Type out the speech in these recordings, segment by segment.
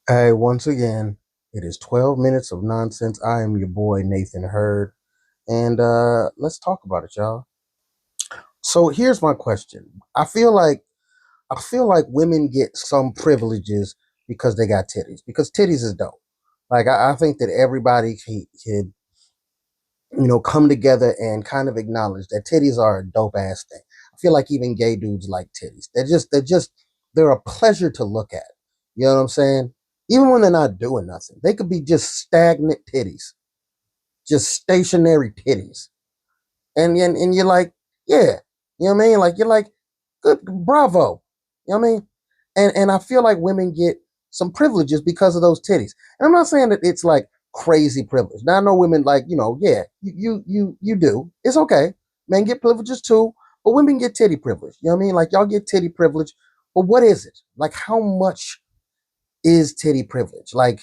Hey, once again, it is 12 minutes of nonsense. I am your boy, Nathan Hurd, and let's talk about it, y'all. So here's my question. I feel like women get some privileges because they got titties, because titties is dope. Like I think that everybody could, come together and kind of acknowledge that titties are a dope ass thing. I feel like even gay dudes like titties. They're a pleasure to look at. You know what I'm saying? Even when they're not doing nothing, they could be just stagnant titties, just stationary titties, and you're like, yeah, you know what I mean? Like you're like, good, bravo, you know what I mean? And I feel like women get some privileges because of those titties. And I'm not saying that it's like crazy privilege. Now I know women like, yeah, you do. It's okay. Men get privileges too, but women get titty privilege. You know what I mean? Like y'all get titty privilege, but what is it? Like how much is titty privilege? Like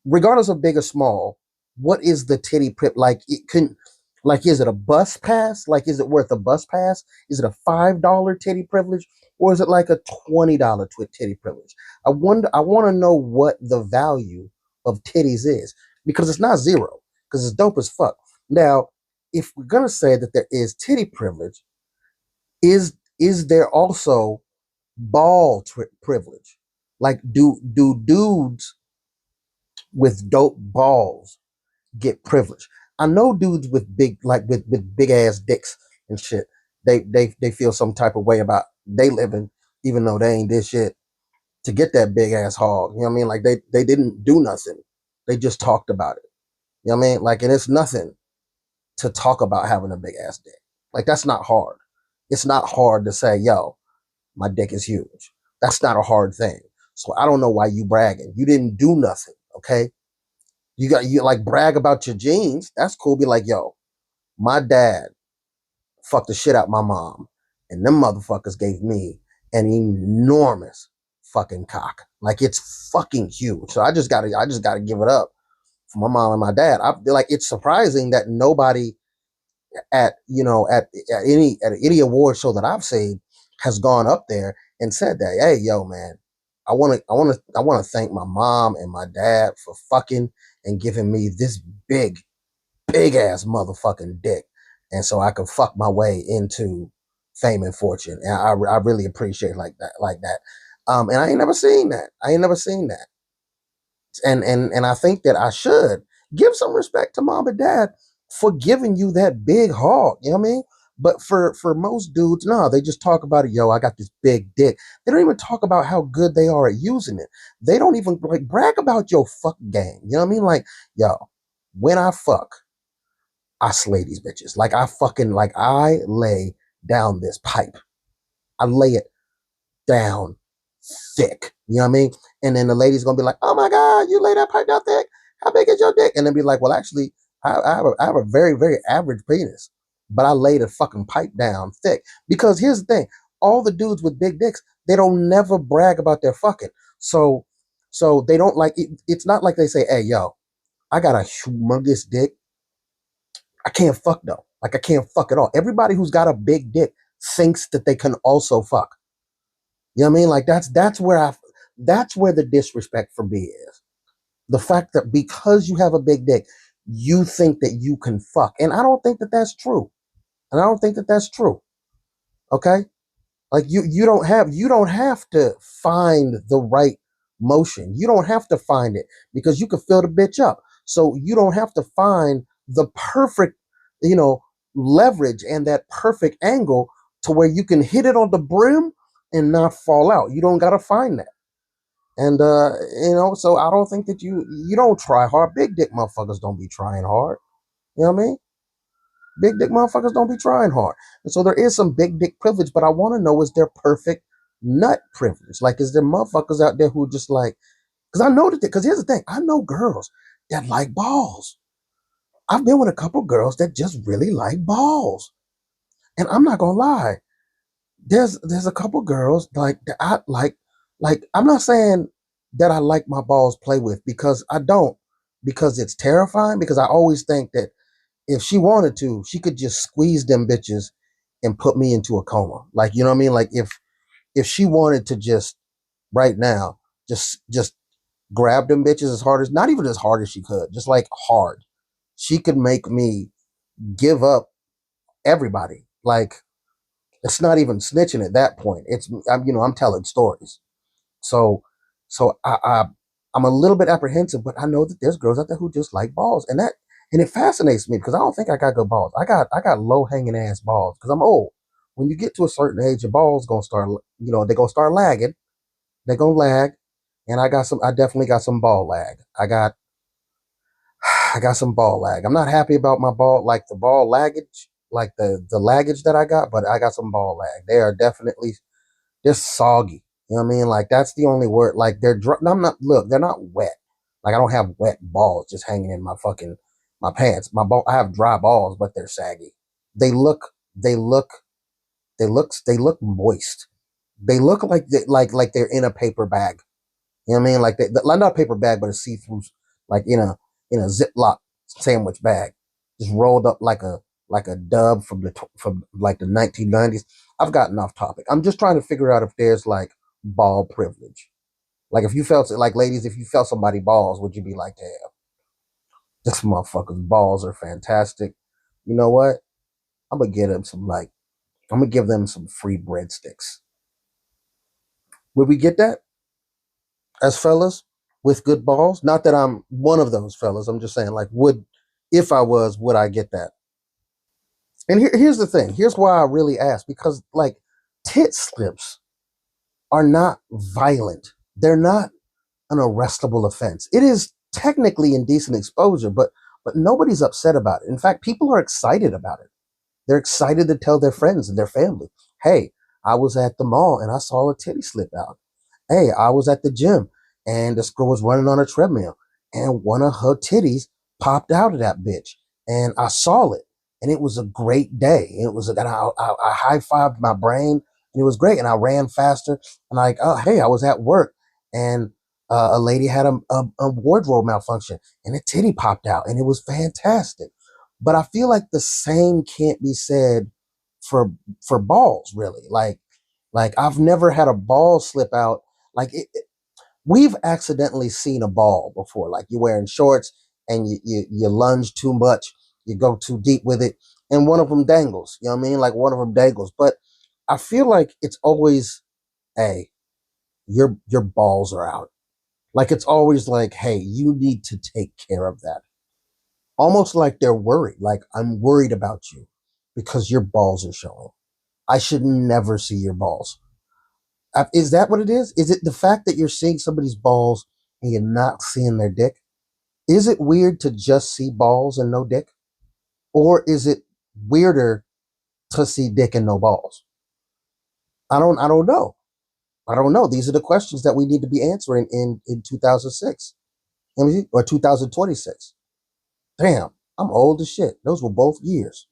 regardless of big or small, what is the titty privilege? Like it couldn't. Like, is it a bus pass? Like, is it worth a bus pass? Is it a $5 titty privilege, or is it like a $20 titty privilege? I wonder. I want to know what the value of titties is because it's not zero. Because it's dope as fuck. Now, if we're gonna say that there is titty privilege, is there also privilege? Like, do dudes with dope balls get privilege? I know dudes with big like with big ass dicks and shit. They feel some type of way about they living, even though they ain't did shit to get that big ass hog. You know what I mean? Like they didn't do nothing. They just talked about it. You know what I mean? Like, and it's nothing to talk about having a big ass dick. Like that's not hard. It's not hard to say, yo, my dick is huge. That's not a hard thing. So I don't know why you bragging. You didn't do nothing. Okay. You like brag about your jeans. That's cool. Be like, yo, my dad fucked the shit out my mom, and them motherfuckers gave me an enormous fucking cock. Like it's fucking huge. So I just gotta give it up for my mom and my dad. I feel like it's surprising that nobody at any award show that I've seen has gone up there and said that, hey, yo, man, I wanna thank my mom and my dad for fucking and giving me this big big ass motherfucking dick, and so I can fuck my way into fame and fortune. And I really appreciate like that. And I ain't never seen that. I ain't never seen that. And I think that I should give some respect to mom and dad for giving you that big hog. You know what I mean? But for most dudes, no, they just talk about it. Yo, I got this big dick. They don't even talk about how good they are at using it. They don't even like brag about your fuck game. You know what I mean? Like, yo, when I fuck, I slay these bitches. Like I lay down this pipe. I lay it down thick. You know what I mean? And then the lady's gonna be like, "Oh my god, you lay that pipe down thick? How big is your dick?" And then be like, "Well, actually, I have a very very average penis, but I lay the fucking pipe down thick." Because here's the thing: all the dudes with big dicks, they don't never brag about their fucking. So so they don't like it. It's not like they say, "Hey, yo, I got a humongous dick. I can't fuck though. Like I can't fuck at all." Everybody who's got a big dick thinks that they can also fuck. You know what I mean? Like that's where the disrespect for me is. The fact that because you have a big dick, you think that you can fuck. And I don't think that that's true. And I don't think that that's true. Okay? Like you don't have to find the right motion. You don't have to find it because you can fill the bitch up. So you don't have to find the perfect, you know, leverage and that perfect angle to where you can hit it on the brim and not fall out. You don't gotta find that. And so I don't think that you don't try hard. Big dick motherfuckers don't be trying hard. You know what I mean? Big dick motherfuckers don't be trying hard. And so there is some big dick privilege, but I want to know, is there perfect nut privilege? Like, is there motherfuckers out there who just like, because I know that, because here's the thing, I know girls that like balls. I've been with a couple girls that just really like balls. And I'm not gonna lie, there's a couple girls like that I like I'm not saying that I like my balls play with because I don't, because it's terrifying, because I always think that if she wanted to, she could just squeeze them bitches and put me into a coma. Like, you know what I mean? Like if she wanted to just right now, just grab them bitches as hard as, not even as hard as she could, just like hard. She could make me give up everybody. Like, it's not even snitching at that point. I'm telling stories. So, so I'm a little bit apprehensive, but I know that there's girls out there who just like balls, and it fascinates me because I don't think I got good balls. I got low hanging ass balls because I'm old. When you get to a certain age, your balls gonna start, they're gonna start lagging. They're gonna lag, and I definitely got some ball lag. I got some ball lag. I'm not happy about my ball, like the ball laggage, like the laggage that I got, but I got some ball lag. They are definitely just soggy. You know what I mean? Like, that's the only word. Like, I'm not. Look, they're not wet. Like, I don't have wet balls just hanging in my pants. My ball. I have dry balls, but they're saggy. They look. They look. They look moist. They look like like they're in a paper bag. You know what I mean? Like not a paper bag, but a see-through, like in a Ziploc sandwich bag, just rolled up like a dub from like the 1990s. I've gotten off topic. I'm just trying to figure out if there's like ball privilege. Like, if you felt like, ladies, if you felt somebody balls, would you be like, damn, this motherfucker's balls are fantastic. You know what? I'm gonna get them some like I'm gonna give them some free breadsticks. Would we get that as fellas with good balls? Not that I'm one of those fellas. I'm just saying, like, if I was, would I get that? And here's the thing. Here's why I really ask, because like, tit slips are not violent. They're not an arrestable offense. It is technically indecent exposure, but nobody's upset about it. In fact, people are excited about it. They're excited to tell their friends and their family, "Hey, I was at the mall and I saw a titty slip out. Hey, I was at the gym and this girl was running on a treadmill and one of her titties popped out of that bitch and I saw it and it was a great day. It was, and I high fived my brain and it was great. And I ran faster and like, oh, hey, I was at work and a lady had a wardrobe malfunction and a titty popped out and it was fantastic. But I feel like the same can't be said for balls, really. Like, I've never had a ball slip out. Like, we've accidentally seen a ball before. Like, you're wearing shorts and you lunge too much, you go too deep with it, and one of them dangles. You know what I mean? Like, one of them dangles. But I feel like it's always, hey, your balls are out. Like, it's always like, hey, you need to take care of that. Almost like they're worried. Like, I'm worried about you because your balls are showing. I should never see your balls. Is that what it is? Is it the fact that you're seeing somebody's balls and you're not seeing their dick? Is it weird to just see balls and no dick? Or is it weirder to see dick and no balls? I don't know. I don't know. These are the questions that we need to be answering in 2006 or 2026. Damn, I'm old as shit. Those were both years.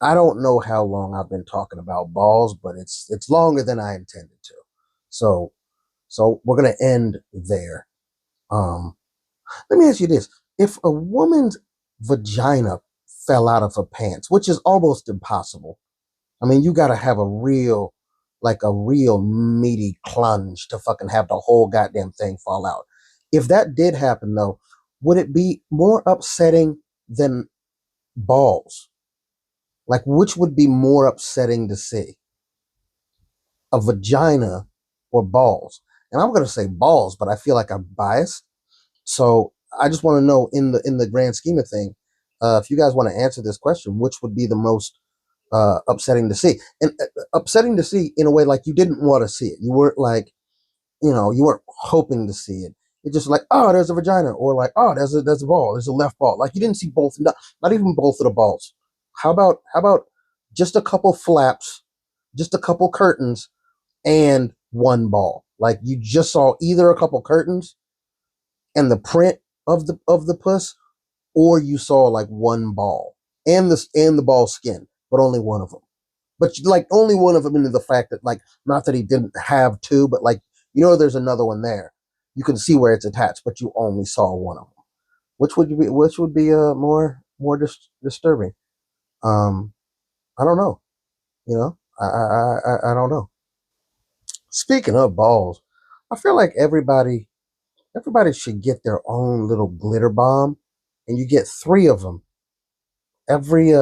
I don't know how long I've been talking about balls, but it's longer than I intended to. So we're gonna end there. Um, Let me ask you this: if a woman's vagina fell out of her pants, which is almost impossible, I mean, you got to have a real meaty plunge to fucking have the whole goddamn thing fall out. If that did happen, though, would it be more upsetting than balls? Like, which would be more upsetting to see? A vagina or balls? And I'm going to say balls, but I feel like I'm biased. So I just want to know, in the grand scheme of thing, if you guys want to answer this question, which would be the most upsetting to see? And upsetting to see in a way like you didn't want to see it. You weren't like, you weren't hoping to see it. It's just like, oh, there's a vagina, or like, oh, there's a ball, there's a left ball. Like, you didn't see both, not even both of the balls. How about just a couple flaps, just a couple curtains, and one ball? Like, you just saw either a couple curtains and the print of the puss, or you saw like one ball and the ball skin, but only one of them. But like, only one of them, into the fact that, like, not that he didn't have two, but like, there's another one there. You can see where it's attached, but you only saw one of them. Which would be more disturbing? Um, I don't know. I don't know. Speaking of balls, I feel like everybody Everybody should get their own little glitter bomb, and you get 3 of them every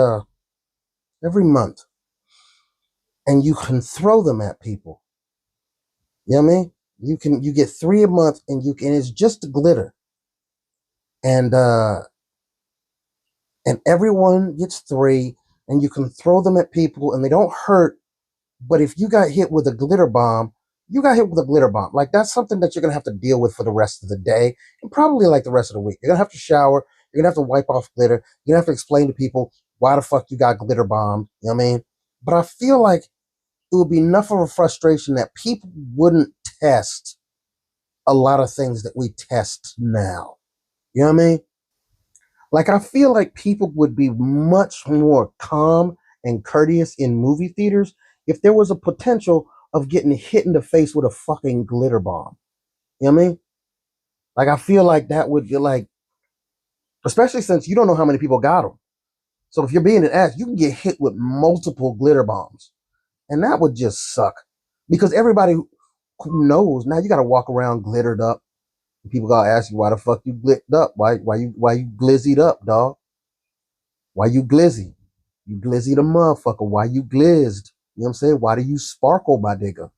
every month, and you can throw them at people. You know what I mean? You get 3 a month, and it's just glitter, and everyone gets 3, and you can throw them at people, and they don't hurt. But if you got hit with a glitter bomb, you got hit with a glitter bomb. Like, that's something that you're gonna have to deal with for the rest of the day, and probably like the rest of the week. You're gonna have to shower. You're gonna have to wipe off glitter. You're gonna have to explain to people why the fuck you got glitter bombed. You know what I mean? But I feel like it would be enough of a frustration that people wouldn't test a lot of things that we test now. You know what I mean? Like, I feel like people would be much more calm and courteous in movie theaters if there was a potential of getting hit in the face with a fucking glitter bomb. You know what I mean? Like, I feel like that would be like, especially since you don't know how many people got them. So if you're being an ass, you can get hit with multiple glitter bombs. And that would just suck. Because everybody who knows, now you got to walk around glittered up. People gotta ask you why the fuck you glittered up? Why you glizzied up, dog? Why you glizzy? You glizzy the motherfucker. Why you glizzed? You know what I'm saying? Why do you sparkle, my nigga?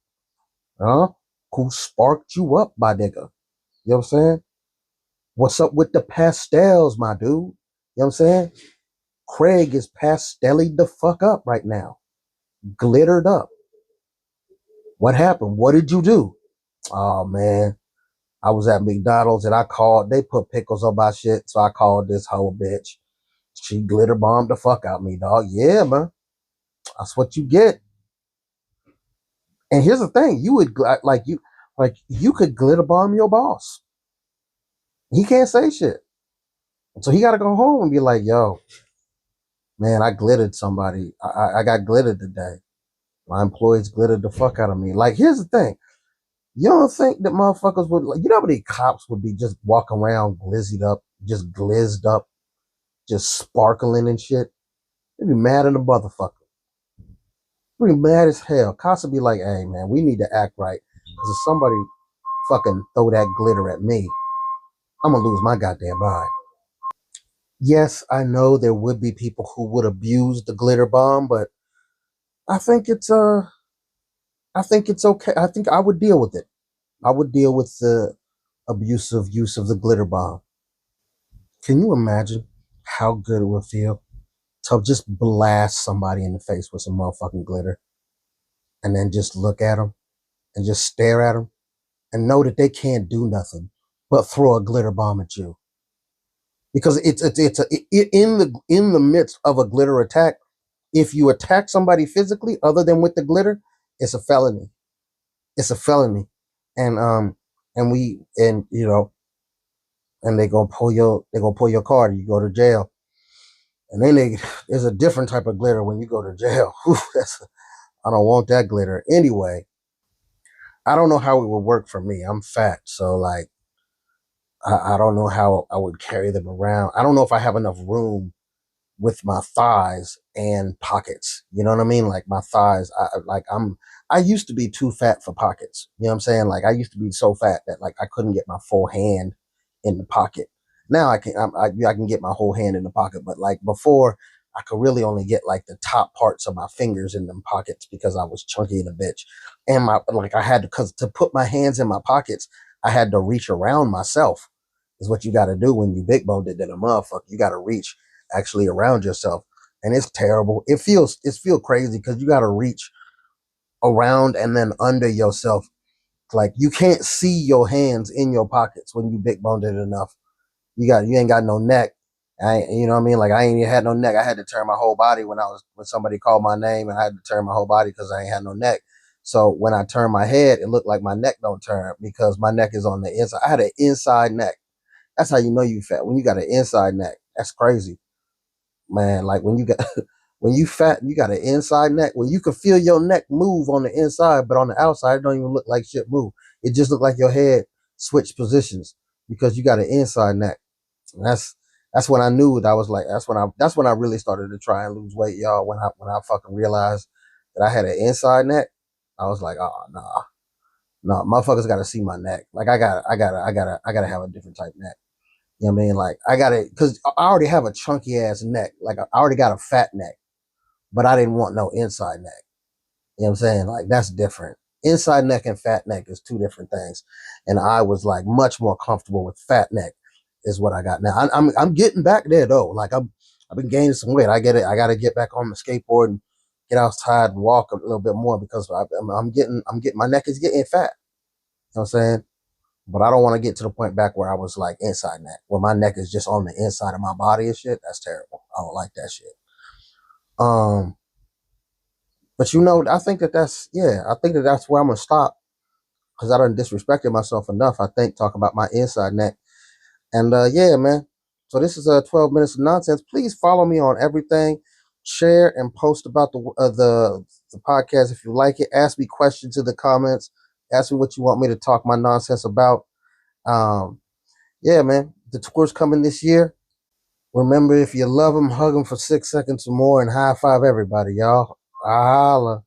Huh? Who sparked you up, my nigga? You know what I'm saying? What's up with the pastels, my dude? You know what I'm saying? Craig is pastelly the fuck up right now. Glittered up. What happened? What did you do? Oh, man. I was at McDonald's and I called. They put pickles on my shit, so I called this whole bitch. She glitter bombed the fuck out of me, dog. Yeah, man. That's what you get. And here's the thing: you could glitter bomb your boss. He can't say shit, so he got to go home and be like, "Yo, man, I glittered somebody. I got glittered today. My employees glittered the fuck out of me." Like, here's the thing: you don't think that motherfuckers would like? You know how many cops would be just walking around glizzied up, just glizzed up, just sparkling and shit? They'd be mad at the motherfucker. They'd be mad as hell. Cops would be like, "Hey, man, we need to act right because if somebody fucking throw that glitter at me, I'm gonna lose my goddamn mind." Yes, I know there would be people who would abuse the glitter bomb, but I think it's I think it's okay. I think I would deal with it. I would deal with the abusive use of the glitter bomb. Can you imagine how good it would feel to just blast somebody in the face with some motherfucking glitter and then just look at them and just stare at them and know that they can't do nothing but throw a glitter bomb at you? Because in the midst of a glitter attack, if you attack somebody physically other than with the glitter, it's a felony. It's a felony, and you know, and they gonna pull your card. You go to jail, and then there's a different type of glitter when you go to jail. Whew, I don't want that glitter anyway. I don't know how it would work for me. I'm fat, so like I don't know how I would carry them around. I don't know if I have enough room with my thighs and pockets. You know what I mean? Like my thighs, I used to be too fat for pockets. You know what I'm saying? Like I used to be so fat that like I couldn't get my full hand in the pocket. Now I can get my whole hand in the pocket, but like before I could really only get like the top parts of my fingers in them pockets because I was chunky in a bitch. And I had to, cause to put my hands in my pockets, I had to reach around myself is what you got to do when you big boned it in a motherfucker. You got to reach actually around yourself, and it's terrible. It feel crazy because you got to reach around and then under yourself. Like you can't see your hands in your pockets when you big boned it enough. You ain't got no neck. You know what I mean? Like I ain't even had no neck. I had to turn my whole body when somebody called my name, and I had to turn my whole body because I ain't had no neck. So when I turned my head, it looked like my neck don't turn because my neck is on the inside. I had an inside neck. That's how you know you fat when you got an inside neck. That's crazy, man. Like when you got when you fat, you got an inside neck where you can feel your neck move on the inside, but on the outside, it don't even look like shit move. It just look like your head switched positions because you got an inside neck. And that's when I knew that I was like that's when I really started to try and lose weight, y'all. When I fucking realized that I had an inside neck, I was like, oh nah. No, motherfuckers gotta see my neck. Like I gotta have a different type neck. You know what I mean? Like I got it because I already have a chunky ass neck. Like I already got a fat neck, but I didn't want no inside neck. You know what I'm saying? Like that's different. Inside neck and fat neck is two different things. And I was like much more comfortable with fat neck is what I got now. I'm getting back there though. Like I've been gaining some weight. I get it. I got to get back on the skateboard and get outside and walk a little bit more because I'm getting my neck is getting fat. You know what I'm saying? But I don't want to get to the point back where I was like inside neck, where my neck is just on the inside of my body and shit. That's terrible. I don't like that shit. Um, but I think I think that's where I'm gonna stop because I done disrespected myself enough. I think talking about my inside neck and yeah, man. So this is 12 minutes of nonsense. Please follow me on everything, share and post about the podcast if you like it. Ask me questions in the comments. Ask me what you want me to talk my nonsense about. Um, yeah, man. The tour's coming this year. Remember, if you love them, hug them for 6 seconds or more and high five everybody, y'all. Holla.